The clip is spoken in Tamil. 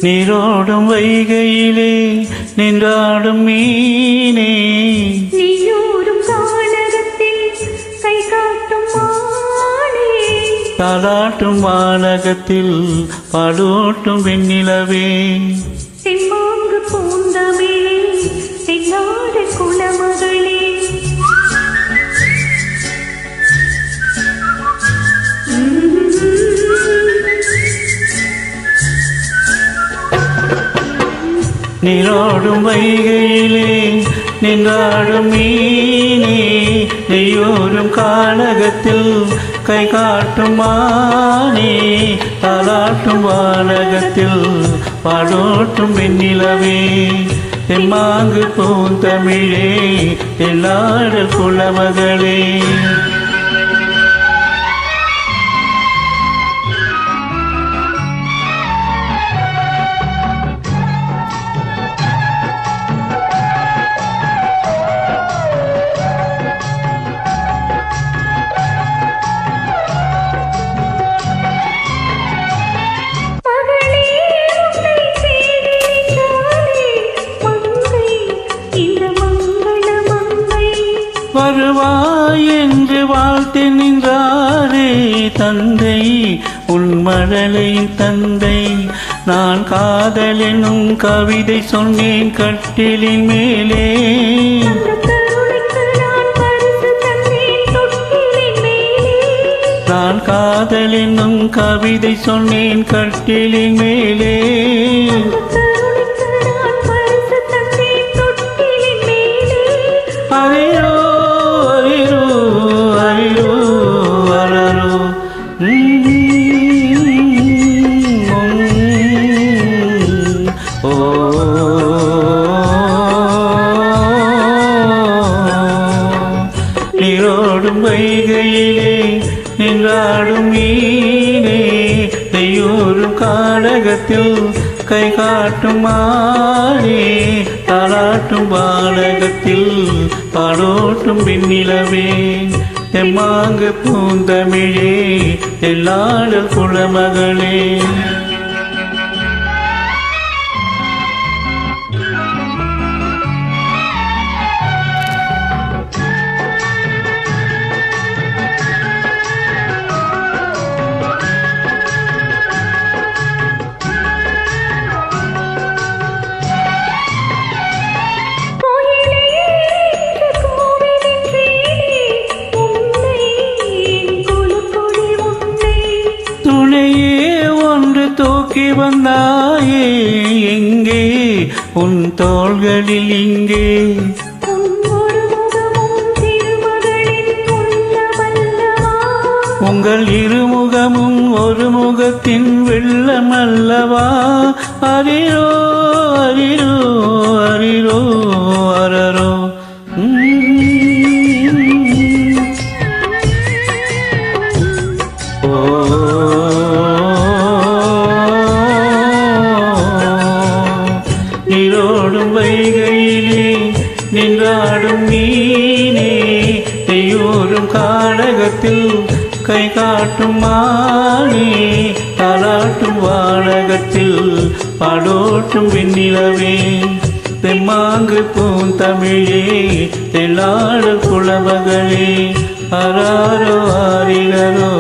நீரோடும் வைகையிலே நின்றாடும் மீனே, நீயோடும் கானகத்தில் கை காட்டும் மானே, தாலாட்டும் வானகத்தில் பாடூட்டும் வெண்ணிலவே, தென்மாங்கு பூந்தமிழே தென்னாடு குலமகளே, நீரோடும் வைகையிலே நின்றாடும் மீனே, நெய்யோரும் கானகத்தில் கை காட்டும் மானே, தாலாட்டும் வானகத்தில் பாடோட்டும் வெண்ணிலவே, தென்மாங்கு பூந்தமிழே தென்னாடு குலமகளே. வருவாய் என்று வாழ்த்து நின்றாரே தந்தை, உன் மழலை தந்தை. நான் காதல் எனும் கவிதை சொன்னேன் கட்டிலின் மேலே, நான் காதல் எனும் கவிதை சொன்னேன் கட்டிலின் மேலே, அரோ அரோ அரோ அரோ. ஓ நீரோடும் வைகையிலே நின்றாடும் மீனே, நெய்யோரும் கானகத்தில் கை காட்டும் மானே, தாலாட்டும் வானகத்தில் பாடோட்டும் வெண்ணிலவே, தெம்மாங்கு பூந்தமிழே தென்னாடு குலமகளே. தூக்கி வந்தாயே எங்கே உன் தோள்களில் இங்கே, உங்கள் இருமுகமும் ஒரு முகத்தின் வெள்ளம் அல்லவா, அரிரோ அரிரோ அரிரோ அரரோ. நீரோடும் வைகையிலே நின்றாடும் மீனே, நெய்யோரும் கானகத்தில் கை காட்டும் மானே, தாலாட்டும் வானகத்தில் பாடோட்டும் வெண்ணிலவே, தெம்மாங்கு பூந்தமிழே தென்னாடு குலமகளே. ஆராரோ ஆரிரரோ